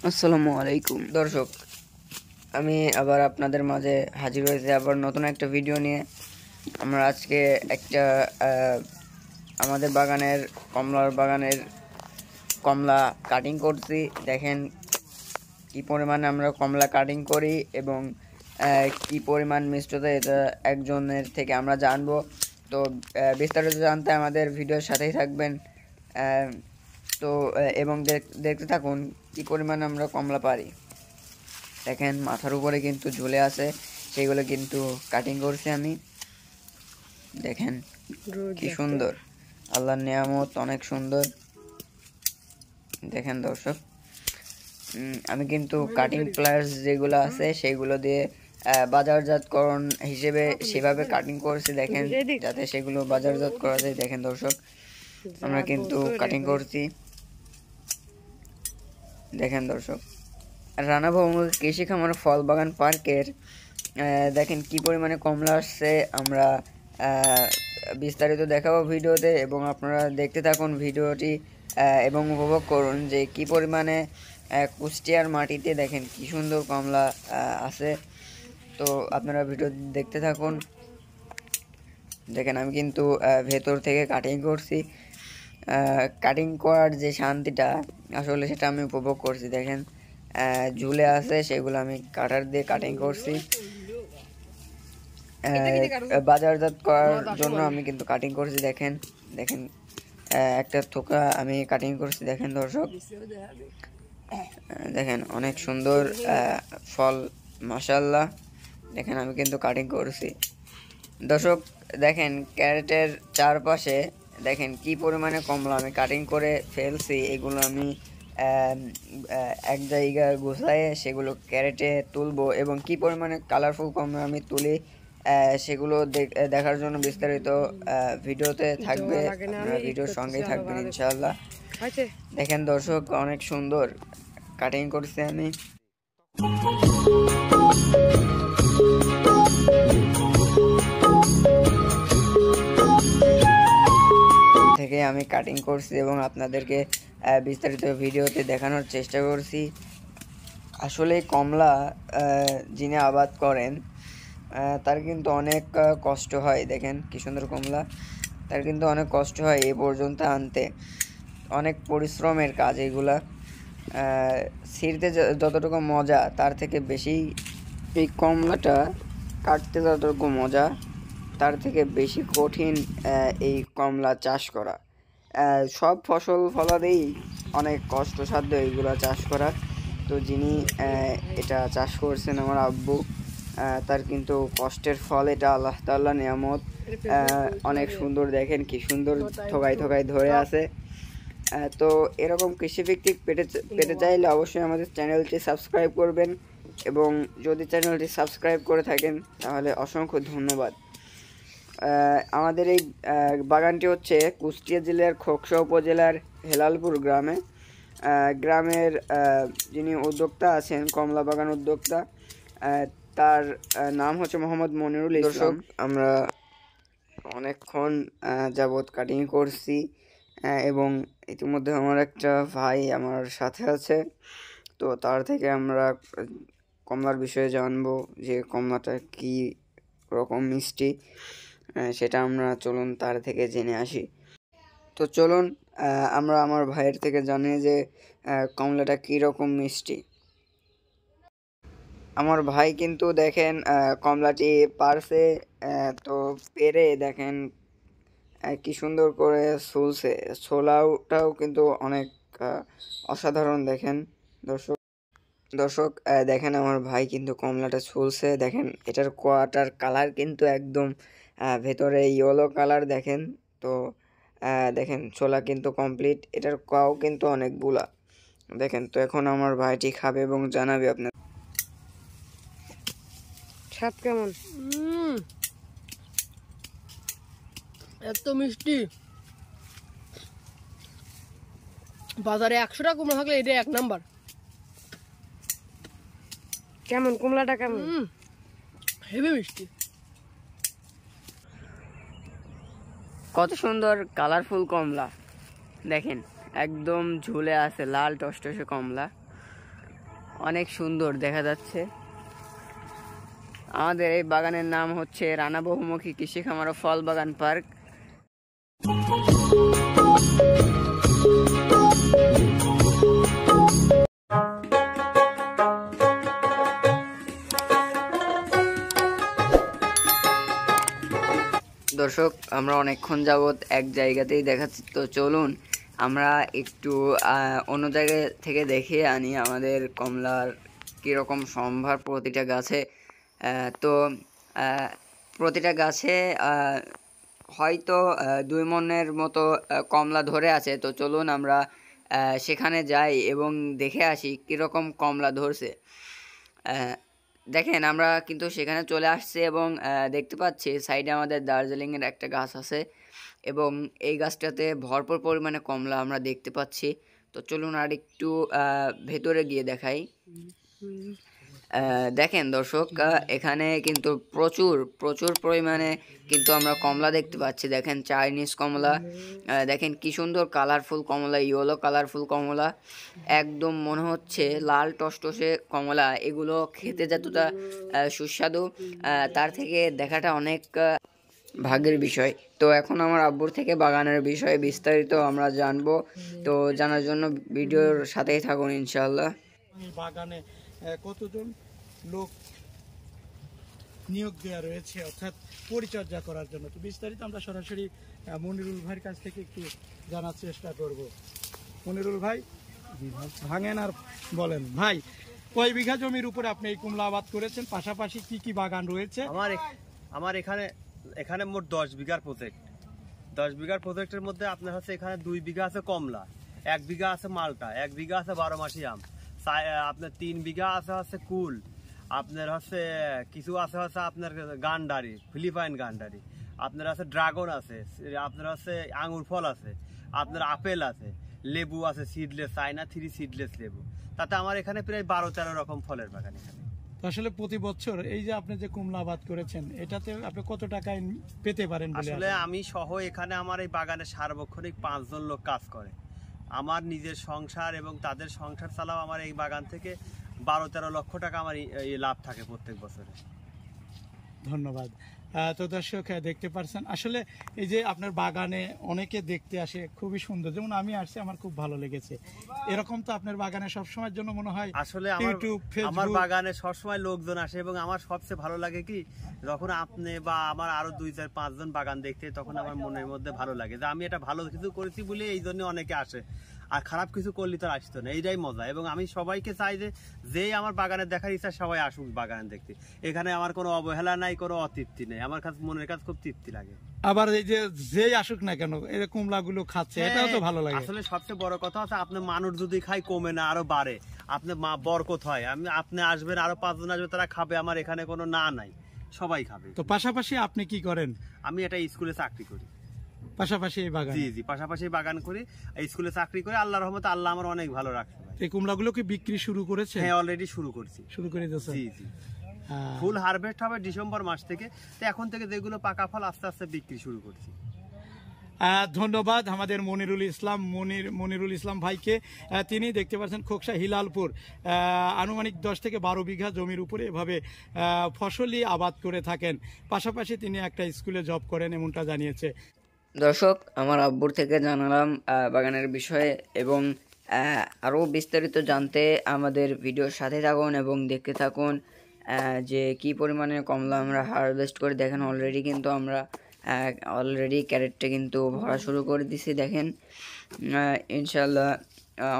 আসসালামু আলাইকুম দর্শক, আমি আবার আপনাদের মাঝে হাজির হয়েছি আবার নতুন একটা ভিডিও নিয়ে। আমরা আজকে একটা আমাদের কমলার বাগানের কমলা কাটিং করছি। দেখেন কি পরিমাণে আমরা কমলা কাটিং করি এবং কি পরিমাণ মিষ্টতা, এটা একজনের থেকে আমরা জানবো। তো বিস্তারিত জানতে আমাদের ভিডিওর সাথেই থাকবেন। তো এবং দেখতে থাকুন কি পরিমাণ আমরা কমলা পারি। দেখেন মাথার উপরে কিন্তু ঝুলে আছে, সেগুলো কিন্তু কাটিং করছি আমি। দেখেন কি সুন্দর, আল্লাহর নিয়ামত, অনেক সুন্দর। দেখেন দর্শক, আমি কিন্তু কাটিং প্লাস যেগুলো আছে সেগুলো দিয়ে বাজারজাতকরণ হিসেবে সেভাবে কাটিং করছি। দেখেন যাতে সেগুলো বাজারজাত করা যায়। দেখেন দর্শক, আমরা কিন্তু কাটিং করছি। দেখেন দর্শক, রানা ভবন কৃষি খামার ফল বাগান পার্কের দেখেন কি পরিমাণে কমলা আসছে। আমরা বিস্তারিত দেখাবো ভিডিওতে এবং আপনারা দেখতে থাকুন ভিডিওটি এবং উপভোগ করুন যে কি পরিমাণে কুষ্টিয়ার মাটিতে দেখেন কি সুন্দর কমলা আছে। তো আপনারা ভিডিও দেখতে থাকুন। দেখেন আমি কিন্তু ভেতর থেকে কাটিং করছি। কাটিং করার যে শান্তিটা আসলে সেটা আমি উপভোগ করছি। দেখেন ঝুলে আছে, সেগুলো আমি কাটার দিয়ে কাটিং করছি। বাজারজাত করার জন্য আমি কিন্তু কাটিং করছি। দেখেন দেখেন একটা থোকা আমি কাটিং করছি। দেখেন দর্শক, দেখেন অনেক সুন্দর ফল, মাশাআল্লাহ। দেখেন আমি কিন্তু কাটিং করছি দর্শক। দেখেন ক্যারেটের চারপাশে দেখেন কি পরিমাণে কমলা আমি কাটিং করে ফেলছি। এগুলো আমি এক জায়গায় গুছায়ে সেগুলো ক্যারেটে তুলবো এবং কি পরিমাণে কালারফুল কমলা আমি তুলি সেগুলো দেখার জন্য বিস্তারিত ভিডিওতে থাকবে। আপনারা ভিডিওর সঙ্গেই থাকবেন ইনশাআল্লাহ। দেখেন দর্শক, অনেক সুন্দর কাটিং করছি আমি। থেকে আমি কাটিং করছি এবং আপনাদেরকে বিস্তারিত ভিডিওতে দেখানোর চেষ্টা করছি। আসলে কমলা যিনি আবাদ করেন তার কিন্তু অনেক কষ্ট হয়। দেখেন কি সুন্দর কমলা, তার কিন্তু অনেক কষ্ট হয় এ পর্যন্ত আনতে, অনেক পরিশ্রমের কাজ এগুলা। ছিঁড়তে যতটুকু মজা তার থেকে বেশি এই কমলাটা কাটতে যতটুকু মজা তার থেকে বেশি কঠিন এই কমলা চাষ করা। সব ফসল ফলাতেই অনেক কষ্টসাধ্য এইগুলো চাষ করা। তো যিনি এটা চাষ করছেন আমার আব্বু, তার কিন্তু কষ্টের ফল এটা, আল্লাহ তাআলার নিয়ামত। অনেক সুন্দর, দেখেন কি সুন্দর থোকায় থোকায় ধরে আছে। তো এরকম কৃষিভিত্তিক পেতে চাইলে অবশ্যই আমাদের চ্যানেলটি সাবস্ক্রাইব করবেন এবং যদি চ্যানেলটি সাবস্ক্রাইব করে থাকেন তাহলে অসংখ্য ধন্যবাদ। আমাদের এই বাগানটি হচ্ছে কুষ্টিয়া জেলার খোকসা উপজেলার হেলালপুর গ্রামের যিনি উদ্যোক্তা আছেন, কমলা বাগান উদ্যোক্তা, তার নাম হচ্ছে মোহাম্মদ মনিরুল ইসলাম। আমরা অনেকক্ষণ যাবৎ কাটিং করছি এবং ইতিমধ্যে আমার একটা ভাই আমার সাথে আছে। তো তার থেকে আমরা কমলার বিষয়ে জানবো যে কমলাটা কি রকম মিষ্টি, সেটা আমরা চলুন তার থেকে জেনে আসি। তো চলুন আমরা আমার ভাইয়ের থেকে জানি যে কমলাটা কি রকম মিষ্টি। আমার ভাই কিন্তু দেখেন কমলাটি পারছে, তো পেরে দেখেন কি সুন্দর করে ছুলছে। ছোলাটাও কিন্তু অনেক অসাধারণ। দেখেন দর্শক দেখেন আমার ভাই কিন্তু কমলাটা ছুলছে। দেখেন এটার কোয়াটার কালার কিন্তু একদম ভেতরে ইয়েলো কালার। দেখেন তো দেখেন ছোলা কিন্তু কমপ্লিট, এটার কোয়াও কিন্তু অনেকগুলা। দেখেন তো এখন আমার ভাইটি খাবে এবং জানাবে আপনার স্বাদ কেমন। এত মিষ্টি, বাজারে 100 টাকা কুমড়া থাকলে এটা 1 নাম্বার। কেমন কুমড়াটা, কেমন হেভি মিষ্টি। কত সুন্দর কালারফুল কমলা, দেখেন একদম ঝুলে আছে, লাল টসটসে কমলা। অনেক সুন্দর দেখা যাচ্ছে। আমাদের এই বাগানের নাম হচ্ছে রানা বহুমুখী কৃষি খামার ও ফল বাগান পার্ক। দর্শক, আমরা অনেকক্ষণ যাবৎ এক জায়গাতেই দেখাচ্ছি, তো চলুন আমরা একটু অন্য জায়গা থেকে দেখে আনি আমাদের কমলার কীরকম সম্ভার প্রতিটা গাছে। তো প্রতিটা গাছে হয়তো 2 মণের মতো কমলা ধরে আছে। তো চলুন আমরা সেখানে যাই এবং দেখে আসি কীরকম কমলা ধরছে। দেখেন, আমরা কিন্তু সেখানে চলে আসছি এবং দেখতে পাচ্ছি সাইডে আমাদের দার্জিলিংয়ের একটা গাছ আছে এবং এই গাছটাতে ভরপুর পরিমাণে কমলা আমরা দেখতে পাচ্ছি। তো চলুন আর একটু ভেতরে গিয়ে দেখাই। দেখেন দর্শক, এখানে কিন্তু প্রচুর পরিমাণে কিন্তু আমরা কমলা দেখতে পাচ্ছি। দেখেন চাইনিজ কমলা, দেখেন কি সুন্দর কালারফুল কমলা, ইয়েলো কালারফুল কমলা, একদম মনে হচ্ছে লাল টসটসে কমলা। এগুলো খেতে যতটা সুস্বাদু, তার থেকে দেখাটা অনেক ভাগ্যের বিষয়। তো এখন আমার আব্বুর থেকে বাগানের বিষয়ে বিস্তারিত আমরা জানবো। তো জানার জন্য ভিডিওর সাথেই থাকুন ইনশাআল্লাহ। বাগানে কতজন লোক নিয়োগ দেওয়া রয়েছে অর্থাৎ পরিচর্যা করার জন্য, তো বিস্তারিত আমরা সরাসরি মনিরুল ভাইয়ের কাছ থেকে একটু জানার চেষ্টা করব। মনিরুল ভাই, ভাঙেন আর বলেন ভাই, কয় বিঘা জমির উপরে আপনি এই কমলা আবাদ করেছেন, পাশাপাশি কি কি বাগান রয়েছে? আমার এখানে মোট 10 বিঘার প্রজেক্ট। 10 বিঘার প্রজেক্টের মধ্যে আপনার হচ্ছে এখানে 2 বিঘা আছে কমলা, 1 বিঘা আছে মালটা, 1 বিঘা আছে 12 মাসি আম, আপনার 3 বিঘা আছে হচ্ছে কুল, আপনার হচ্ছে কিছু আছে হচ্ছে আপনার গান্ডারি, ফিলিপাইন গান্ডারি, আপনার আছে ড্রাগন আছে, আপনার হচ্ছে আঙুর ফল আছে, আপনার আপেল আছে, লেবু আছে সিডলেস, চায়না 3 সিডলেস লেবু। তাতে আমার এখানে প্রায় 12-13 রকম ফলের বাগান এখানে। আসলে প্রতি বছর এই যে আপনি যে কমলা আবাদ করেছেন, এটাতে আপনি কত টাকা পেতে পারেন? আসলে আমি সহ এখানে আমার এই বাগানে সার্বক্ষণিক 5 জন লোক কাজ করে। আমার নিজের সংসার এবং তাদের সংসার চালাও আমার এই বাগান থেকে 12-13 লক্ষ টাকা আমার এই লাভ থাকে প্রত্যেক বছরে। ধন্যবাদ। তো দর্শক, দেখতে পারছেন আসলে এই যে আপনার বাগানে অনেকে দেখতে আসে, খুবই সুন্দর, যেমন আমি আসছি, আমার খুব ভালো লেগেছে। এরকম তো আপনার বাগানে সবসময়ের জন্য মনে হয় আসলে আমার আমার বাগানে সবসময় লোকজন আসে এবং আমার সবচেয়ে ভালো লাগে কি, যখন আপনি বা আমার আরো 2-4-5 জন বাগান দেখতে, তখন আমার মনের মধ্যে ভালো লাগে যে আমি এটা ভালো কিছু করেছি বলে এই জন্য অনেকে আসে, আর খারাপ কিছু করলে তো আসতো না, এইটাই মজা। এবং আমি সবাইকে চাই যে যেই আমার বাগানে দেখার ইচ্ছা সবাই আসুক বাগানে দেখতে। এখানে আমার কোনো অবহেলা নাই, কোনো অতৃপ্তি নেই, আমার কাছে মনের কাছে খুব তৃপ্তি লাগে। আবার এই যে যেই আসুক না কেন এই কমলা গুলো খাচ্ছে, এটাও তো ভালো লাগে। আসলে সবচেয়ে বড় কথা হচ্ছে আপনি মানুষ যদি খাই কমে না, আরো বাড়ে, আপনি বরকত হয়। আপনি আসবেন, আরো 5 জন আসবে, তারা খাবে, আমার এখানে কোনো না নাই, সবাই খাবে। তো পাশাপাশি আপনি কি করেন? আমি এটা স্কুলে চাকরি করি, পাশাপাশি এই বাগান? জি, পাশাপাশি বাগান করি, স্কুলে চাকরি করি। আল্লাহর রহমতে আল্লাহ আমার অনেক ভালো রাখছে। এই কমলাগুলো কি বিক্রি শুরু করেছে? হ্যাঁ, অলরেডি শুরু করে দিয়েছে। জি, ফুল হারভেস্ট হবে ডিসেম্বর মাস থেকে। তো এখন থেকে যেগুলো পাকা ফল আস্তে আস্তে বিক্রি শুরু করছি। ধন্যবাদ আমাদের মনিরুল ইসলাম ভাইকে। তিনি দেখতে পাচ্ছেন খোকসা হিলালপুর আনুমানিক 10 থেকে 12 বিঘা জমির উপরে এভাবে ফসলি আবাদ করে থাকেন। পাশাপাশি তিনি একটা স্কুলে জব করেন, এমনটা জানিয়েছে। দর্শক, আমার আব্বুর থেকে জানালাম বাগানের বিষয়ে এবং আরও বিস্তারিত জানতে আমাদের ভিডিওর সাথে থাকুন এবং দেখতে থাকুন যে কি পরিমাণে কমলা আমরা হারভেস্ট করে। দেখেন অলরেডি কিন্তু আমরা ক্যারেটটা কিন্তু ভরা শুরু করে দিছি। দেখেন ইনশাল্লাহ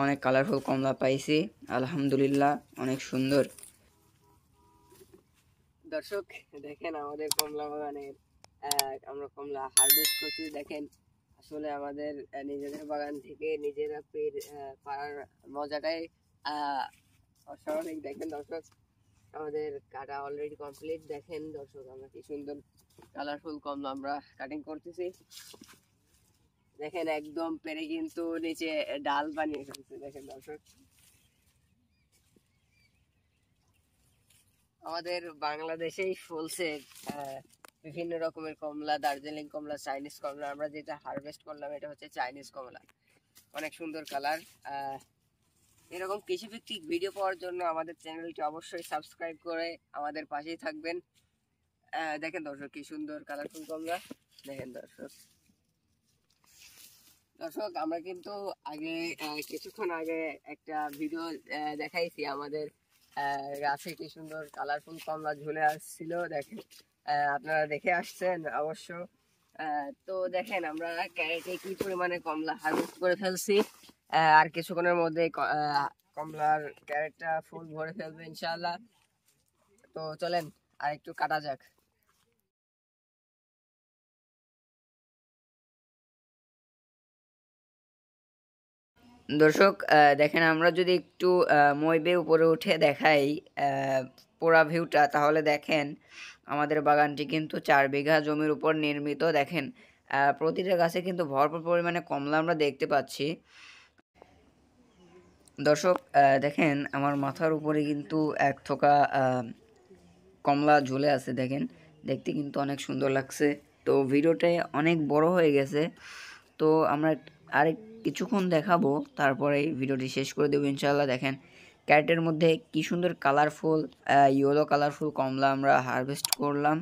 অনেক কালারফুল কমলা পাইছি, আলহামদুলিল্লাহ, অনেক সুন্দর। দর্শক দেখেন আমাদের কমলা বাগানের আমরা কমলা হারভেস্ট করছি। দেখেন আসলে আমাদের নিজেদের বাগান থেকে নিজেরা পাড়ার মজাটাই অস্বাভাবিক। দেখেন দর্শক, আমাদের কাটা অলরেডি কমপ্লিট। দেখেন দর্শক, আমরা কি সুন্দর কালারফুল কমলা আমরা কাটিং করতেছি। দেখেন একদম পেরে কিন্তু নিচে ডাল বানিয়ে ফেলছে। দেখেন দর্শক, আমাদের বাংলাদেশেই ফলছে বিভিন্ন রকমের কমলা, দার্জিলিং কমলা, চাইনিজ কমলা। আমরা যেটা হারভেস্ট করলাম এটা হচ্ছে চাইনিজ কমলা, অনেক সুন্দর কালার। এরকম কৃষিভিত্তিক ভিডিও পাওয়ার জন্য আমাদের চ্যানেলটি অবশ্যই সাবস্ক্রাইব করে আমাদের পাশেই থাকবেন। দেখেন দর্শক কি সুন্দর কালারফুল কমলা, দেখেন দর্শক। দর্শক আমরা কিন্তু আগে কিছুক্ষণ আগে একটা ভিডিও দেখাইছি, আমাদের গাছে কি সুন্দর কালারফুল কমলা ঝুলে আসছিল, দেখেন আপনারা দেখে আসছেন অবশ্য। তো দেখেন আমরা ক্যারেটে কি পরিমাণে কমলা হারভেস্ট করে ফেলছি, আর কিছুক্ষণের মধ্যে কমলার ক্যারেটটা ফুল ভরে ফেলবে ইনশাআল্লাহ। তো চলেন আর একটু কাটা যাক। দর্শক দেখেন আমরা যদি একটু মইবে উপরে উঠে দেখাই পুরা ভিউটা, তাহলে দেখেন আমাদের বাগানটি কিন্তু 4 বিঘা জমির উপর নির্মিত। দেখেন প্রতিটা গাছে কিন্তু ভরপুর পরিমাণে কমলা আমরা দেখতে পাচ্ছি। দর্শক দেখেন আমার মাথার উপরে কিন্তু এক থোকা কমলা ঝুলে আছে, দেখেন দেখতে কিন্তু অনেক সুন্দর লাগছে। তো ভিডিওটা অনেক বড় হয়ে গেছে, তো আমরা আরেক কিছুক্ষণ দেখাবো, তারপরে ভিডিওটি শেষ করে দেবো ইনশাআল্লাহ। দেখেন ক্যারেটের মধ্যে কি সুন্দর কালারফুল ইয়েলো কালারফুল কমলা আমরা হারভেস্ট করলাম।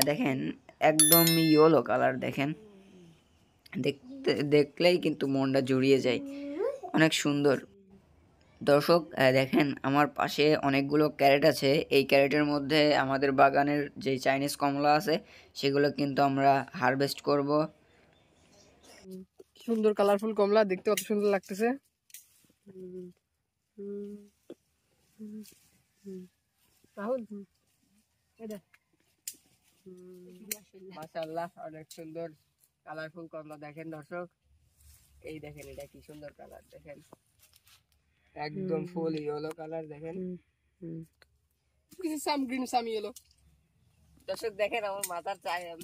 দেখেন একদম ইয়েলো কালার, দেখেন দেখলেই কিন্তু মনটা জুড়িয়ে যায়, অনেক সুন্দর। দর্শক দেখেন আমার পাশে অনেকগুলো ক্যারেট আছে, এই ক্যারেটের মধ্যে আমাদের বাগানের যে চাইনিজ কমলা আছে সেগুলো কিন্তু আমরা হারভেস্ট করব। সুন্দর কালারফুল কমলা, দেখতে কত সুন্দর লাগতেছে। রাহুল মাশাআল্লাহ অনেক সুন্দর কালারফুল কমলা, দেখেন দর্শক এই দেখেন এটা কি সুন্দর কালার, দেখেন একদম ফুল ইয়েলো কালার, দেখেন সাম গ্রিন সাম ইয়েলো। দর্শক দেখেন আমার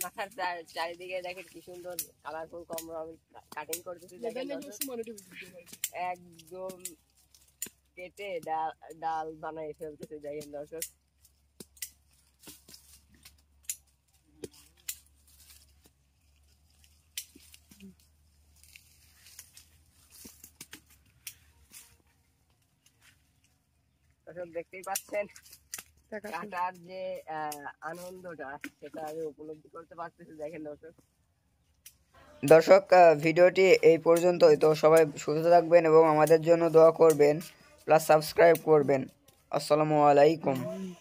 মাথার চারিদিকে দেখেন কি সুন্দর কালারফুল কমলা আমি কাটিং করতেছি, দেখেন একদম কেটে ডাল বানাই ফেলতেছি, দেখেন দর্শক। দর্শক দেখতেই পাচ্ছেন কাটার যে আনন্দটা সেটা আমি উপলব্ধি করতে পারতেছি, দেখেন দর্শক। দর্শক ভিডিওটি এই পর্যন্তই, তো সবাই সুস্থ থাকবেন এবং আমাদের জন্য দোয়া করবেন, প্লাস সাবস্ক্রাইব করবেন। আসসালামু আলাইকুম।